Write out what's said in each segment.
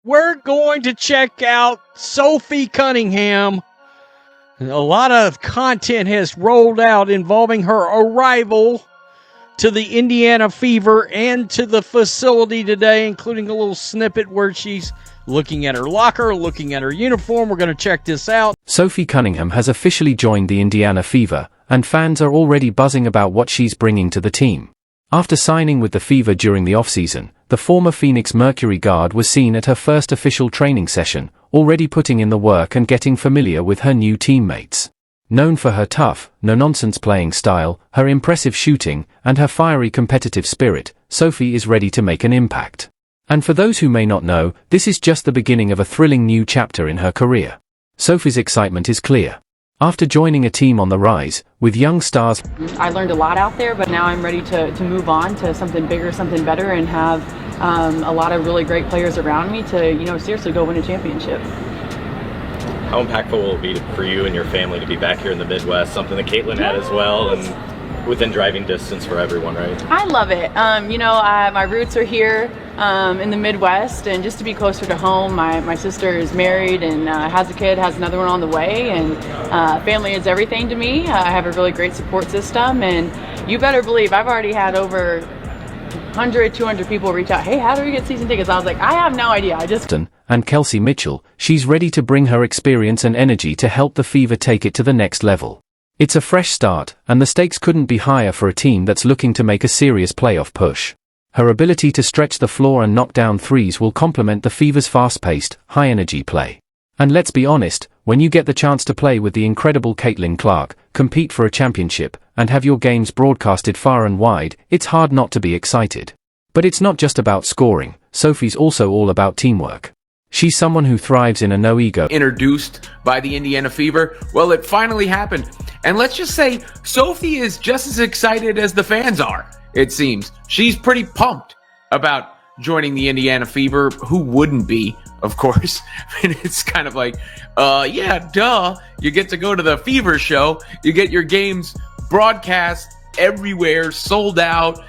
we're going to check out Sophie Cunningham. A lot of content has rolled out involving her arrival to the Indiana Fever and to the facility today, including a little snippet where she's looking at her locker, looking at her uniform. We're going to check this out. Sophie Cunningham has officially joined the Indiana Fever, and fans are already buzzing about what she's bringing to the team. After signing with the Fever during the offseason, the former Phoenix Mercury guard was seen at her first official training session, already putting in the work and getting familiar with her new teammates. Known for her tough, no-nonsense playing style, her impressive shooting, and her fiery competitive spirit, Sophie is ready to make an impact. And for those who may not know, this is just the beginning of a thrilling new chapter in her career. Sophie's excitement is clear. After joining a team on the rise, with young stars, I learned a lot out there, but now I'm ready to move on to something bigger, something better, and have a lot of really great players around me to, seriously go win a championship. How impactful will it be for you and your family to be back here in the Midwest, something that Caitlin had as well, and within driving distance for everyone, right? I love it. My roots are here in the Midwest, and just to be closer to home. My sister is married and has a kid, has another one on the way, and family is everything to me. I have a really great support system, and you better believe I've already had over 100, 200 people reach out, hey, how do we get season tickets? I was like, I have no idea. And Kelsey Mitchell, she's ready to bring her experience and energy to help the Fever take it to the next level. It's a fresh start, and the stakes couldn't be higher for a team that's looking to make a serious playoff push. Her ability to stretch the floor and knock down threes will complement the Fever's fast-paced, high-energy play. And let's be honest, when you get the chance to play with the incredible Caitlin Clark, compete for a championship, and have your games broadcasted far and wide, it's hard not to be excited. But it's not just about scoring. Sophie's also all about teamwork. She's someone who thrives in a no-ego. Introduced by the Indiana Fever, well, it finally happened. And let's just say, Sophie is just as excited as the fans are, it seems. She's pretty pumped about joining the Indiana Fever. Who wouldn't be, of course? I mean, it's kind of like, yeah, duh. You get to go to the Fever show. You get your games broadcast everywhere, sold out.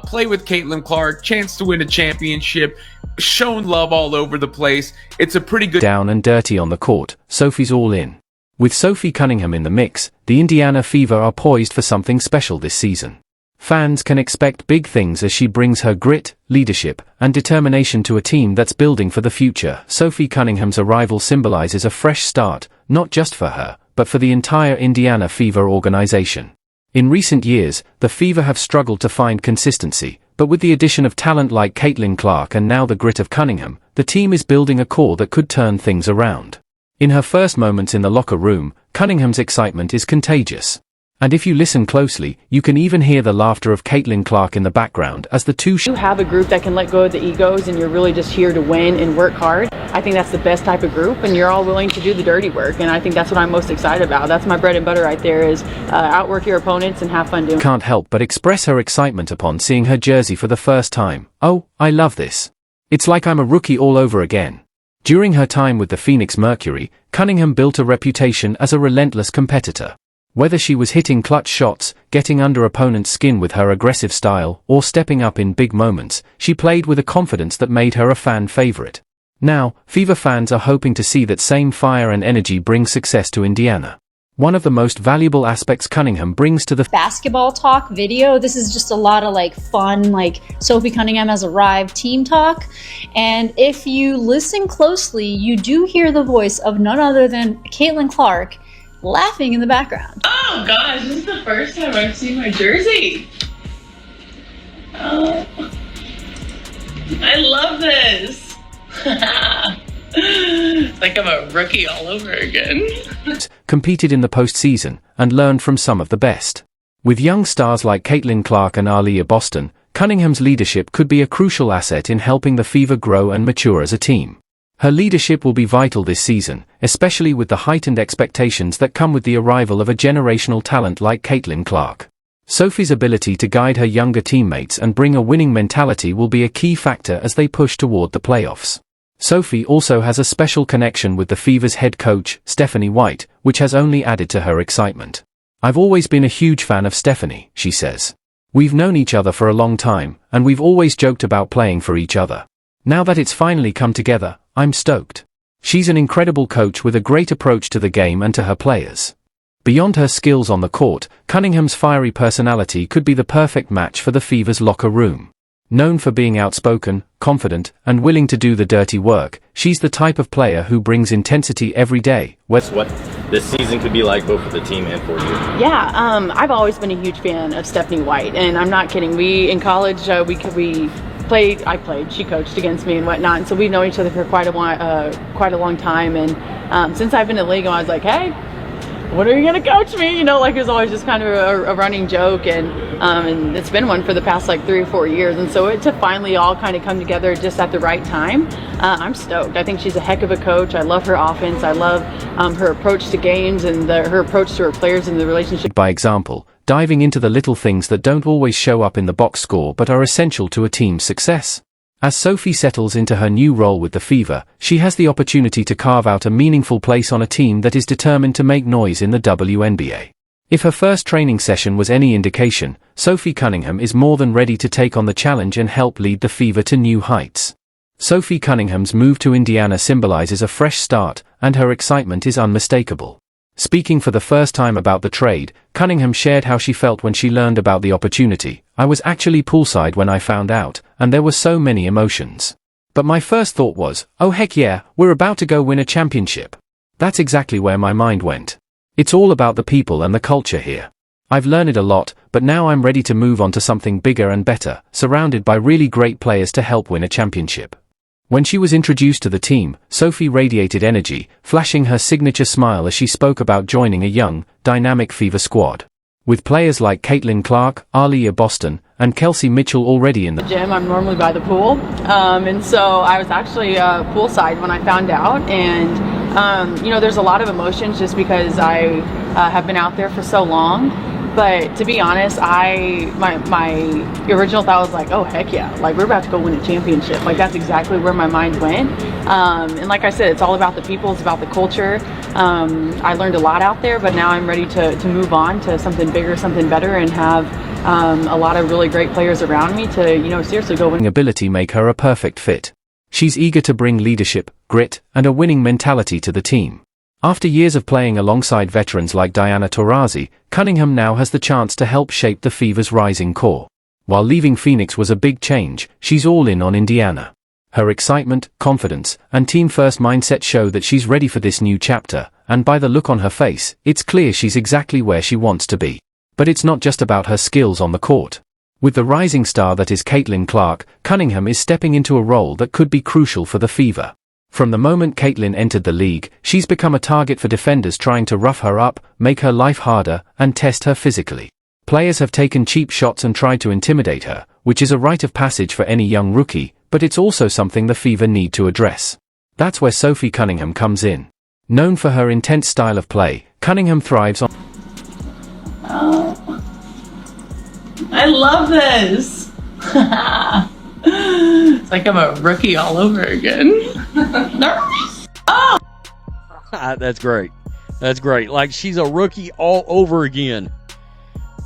Play with Caitlin Clark, chance to win a championship, shown love all over the place. It's a pretty good down and dirty on the court. Sophie's all in. With Sophie Cunningham in the mix, the Indiana Fever are poised for something special this season. Fans can expect big things as she brings her grit, leadership, and determination to a team that's building for the future. Sophie Cunningham's arrival symbolizes a fresh start, not just for her, but for the entire Indiana Fever organization. In recent years, the Fever have struggled to find consistency, but with the addition of talent like Caitlin Clark and now the grit of Cunningham, the team is building a core that could turn things around. In her first moments in the locker room, Cunningham's excitement is contagious. And if you listen closely, you can even hear the laughter of Caitlin Clark in the background as the two You have a group that can let go of the egos, and you're really just here to win and work hard. I think that's the best type of group, and you're all willing to do the dirty work, and I think that's what I'm most excited about. That's my bread and butter right there, is outwork your opponents and have fun doing it. Can't help but express her excitement upon seeing her jersey for the first time. Oh, I love this. It's like I'm a rookie all over again. During her time with the Phoenix Mercury, Cunningham built a reputation as a relentless competitor. Whether she was hitting clutch shots, getting under opponents' skin with her aggressive style, or stepping up in big moments, she played with a confidence that made her a fan favorite. Now, Fever fans are hoping to see that same fire and energy bring success to Indiana. One of the most valuable aspects Cunningham brings to the basketball talk video. This is just a lot of fun, Sophie Cunningham has arrived team talk. And if you listen closely, you do hear the voice of none other than Caitlin Clark laughing in the background. Oh gosh, this is the first time I've seen my jersey. Oh, I love this. It's like I'm a rookie all over again. Competed in the postseason and learned from some of the best. With young stars like Caitlin Clark and Aaliyah Boston, Cunningham's leadership could be a crucial asset in helping the Fever grow and mature as a team. Her leadership will be vital this season, especially with the heightened expectations that come with the arrival of a generational talent like Caitlin Clark. Sophie's ability to guide her younger teammates and bring a winning mentality will be a key factor as they push toward the playoffs. Sophie also has a special connection with the Fever's head coach, Stephanie White, which has only added to her excitement. I've always been a huge fan of Stephanie, she says. We've known each other for a long time, and we've always joked about playing for each other. Now that it's finally come together, I'm stoked. She's an incredible coach with a great approach to the game and to her players. Beyond her skills on the court, Cunningham's fiery personality could be the perfect match for the Fever's locker room. Known for being outspoken, confident, and willing to do the dirty work, she's the type of player who brings intensity every day. What this season could be like both for the team and for you. Yeah, I've always been a huge fan of Stephanie White, and I'm not kidding. We in college we played. I played. She coached against me and whatnot, and so we've known each other for quite a long time. And since I've been in the league, I was like, hey, when are you going to coach me? You know, like it was always just kind of a running joke, and it's been one for the past like 3 or 4 years. And so to finally all kind of come together just at the right time, I'm stoked. I think she's a heck of a coach. I love her offense. I love her approach to games and her approach to her players and the relationship. By example, diving into the little things that don't always show up in the box score but are essential to a team's success. As Sophie settles into her new role with the Fever, she has the opportunity to carve out a meaningful place on a team that is determined to make noise in the WNBA. If her first training session was any indication, Sophie Cunningham is more than ready to take on the challenge and help lead the Fever to new heights. Sophie Cunningham's move to Indiana symbolizes a fresh start, and her excitement is unmistakable. Speaking for the first time about the trade, Cunningham shared how she felt when she learned about the opportunity. I was actually poolside when I found out, and there were so many emotions. But my first thought was, oh heck yeah, we're about to go win a championship. That's exactly where my mind went. It's all about the people and the culture here. I've learned a lot, but now I'm ready to move on to something bigger and better, surrounded by really great players to help win a championship. When she was introduced to the team, Sophie radiated energy, flashing her signature smile as she spoke about joining a young, dynamic Fever squad. With players like Caitlin Clark, Aaliyah Boston, and Kelsey Mitchell already in the gym, I'm normally by the pool, and so I was actually poolside when I found out, and you know, there's a lot of emotions just because I have been out there for so long. But to be honest, my original thought was like, oh heck yeah, like we're about to go win a championship. Like that's exactly where my mind went. And like I said, it's all about the people, it's about the culture. I learned a lot out there, but now I'm ready to move on to something bigger, something better, and have a lot of really great players around me to, you know, seriously go win. Ability make her a perfect fit. She's eager to bring leadership, grit, and a winning mentality to the team. After years of playing alongside veterans like Diana Taurasi, Cunningham now has the chance to help shape the Fever's rising core. While leaving Phoenix was a big change, she's all in on Indiana. Her excitement, confidence, and team-first mindset show that she's ready for this new chapter, and by the look on her face, it's clear she's exactly where she wants to be. But it's not just about her skills on the court. With the rising star that is Caitlin Clark, Cunningham is stepping into a role that could be crucial for the Fever. From the moment Caitlin entered the league, she's become a target for defenders trying to rough her up, make her life harder, and test her physically. Players have taken cheap shots and tried to intimidate her, which is a rite of passage for any young rookie, but it's also something the Fever need to address. That's where Sophie Cunningham comes in. Known for her intense style of play, Cunningham thrives on... Oh, I love this. It's like I'm a rookie all over again. Oh! That's great. That's great. Like she's a rookie all over again.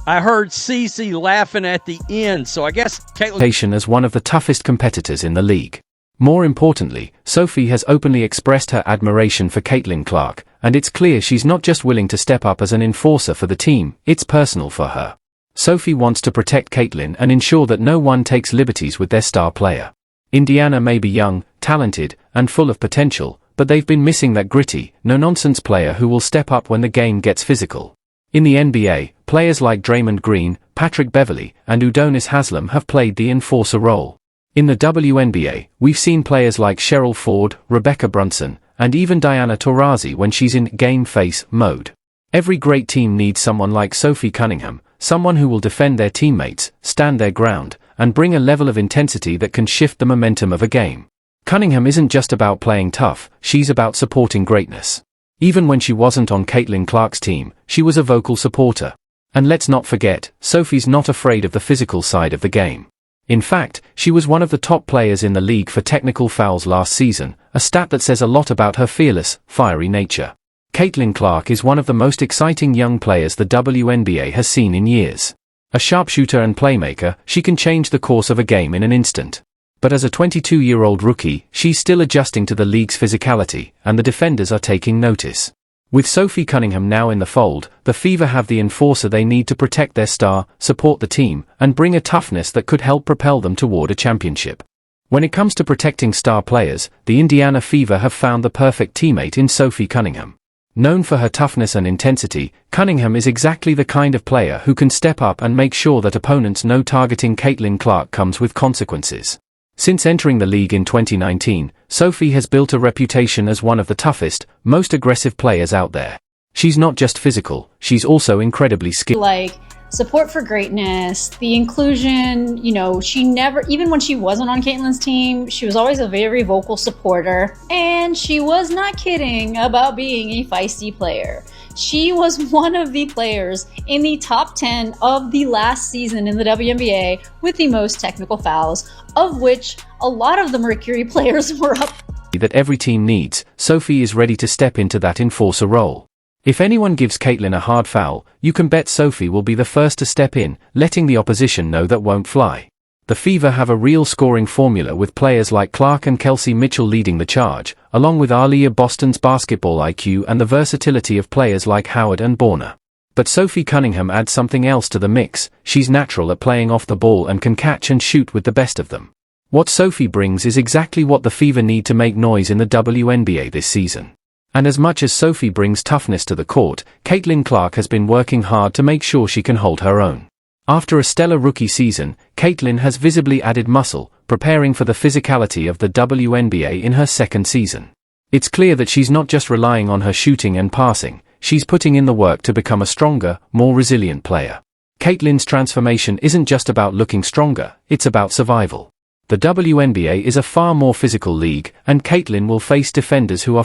I heard Cece laughing at the end, so I guess Caitlin... as one of the toughest competitors in the league. More importantly, Sophie has openly expressed her admiration for Caitlin Clark, and it's clear she's not just willing to step up as an enforcer for the team, it's personal for her. Sophie wants to protect Caitlin and ensure that no one takes liberties with their star player. Indiana may be young, talented, and full of potential, but they've been missing that gritty, no-nonsense player who will step up when the game gets physical. In the NBA, players like Draymond Green, Patrick Beverley, and Udonis Haslem have played the enforcer role. In the WNBA, we've seen players like Cheryl Ford, Rebecca Brunson, and even Diana Taurasi when she's in game face mode. Every great team needs someone like Sophie Cunningham, someone who will defend their teammates, stand their ground, and bring a level of intensity that can shift the momentum of a game. Cunningham isn't just about playing tough, she's about supporting greatness. Even when she wasn't on Caitlin Clark's team, she was a vocal supporter. And let's not forget, Sophie's not afraid of the physical side of the game. In fact, she was one of the top players in the league for technical fouls last season, a stat that says a lot about her fearless, fiery nature. Caitlin Clark is one of the most exciting young players the WNBA has seen in years. A sharpshooter and playmaker, she can change the course of a game in an instant. But as a 22-year-old rookie, she's still adjusting to the league's physicality, and the defenders are taking notice. With Sophie Cunningham now in the fold, the Fever have the enforcer they need to protect their star, support the team, and bring a toughness that could help propel them toward a championship. When it comes to protecting star players, the Indiana Fever have found the perfect teammate in Sophie Cunningham. Known for her toughness and intensity, Cunningham is exactly the kind of player who can step up and make sure that opponents know targeting Caitlin Clark comes with consequences. Since entering the league in 2019, Sophie has built a reputation as one of the toughest, most aggressive players out there. She's not just physical, she's also incredibly skilled. Like, support for greatness, the inclusion, she never, even when she wasn't on Caitlin's team, she was always a very vocal supporter. And she was not kidding about being a feisty player. She was one of the players in the top 10 of the last season in the WNBA with the most technical fouls, of which a lot of the Mercury players were up. That every team needs, Sophie is ready to step into that enforcer role. If anyone gives Caitlin a hard foul, you can bet Sophie will be the first to step in, letting the opposition know that won't fly. The Fever have a real scoring formula with players like Clark and Kelsey Mitchell leading the charge, along with Aaliyah Boston's basketball IQ and the versatility of players like Howard and Borna. But Sophie Cunningham adds something else to the mix. She's natural at playing off the ball and can catch and shoot with the best of them. What Sophie brings is exactly what the Fever need to make noise in the WNBA this season. And as much as Sophie brings toughness to the court, Caitlin Clark has been working hard to make sure she can hold her own. After a stellar rookie season, Caitlin has visibly added muscle, preparing for the physicality of the WNBA in her second season. It's clear that she's not just relying on her shooting and passing, she's putting in the work to become a stronger, more resilient player. Caitlin's transformation isn't just about looking stronger, it's about survival. The WNBA is a far more physical league, and Caitlin will face defenders who are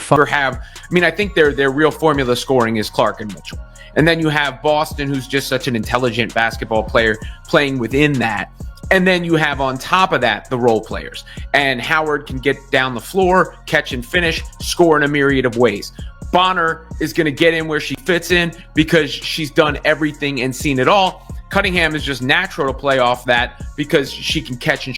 I think their real formula scoring is Clark and Mitchell. And then you have Boston, who's just such an intelligent basketball player playing within that. And then you have on top of that the role players. And Howard can get down the floor, catch and finish, score in a myriad of ways. Bonner is going to get in where she fits in because she's done everything and seen it all. Cunningham is just natural to play off that because she can catch and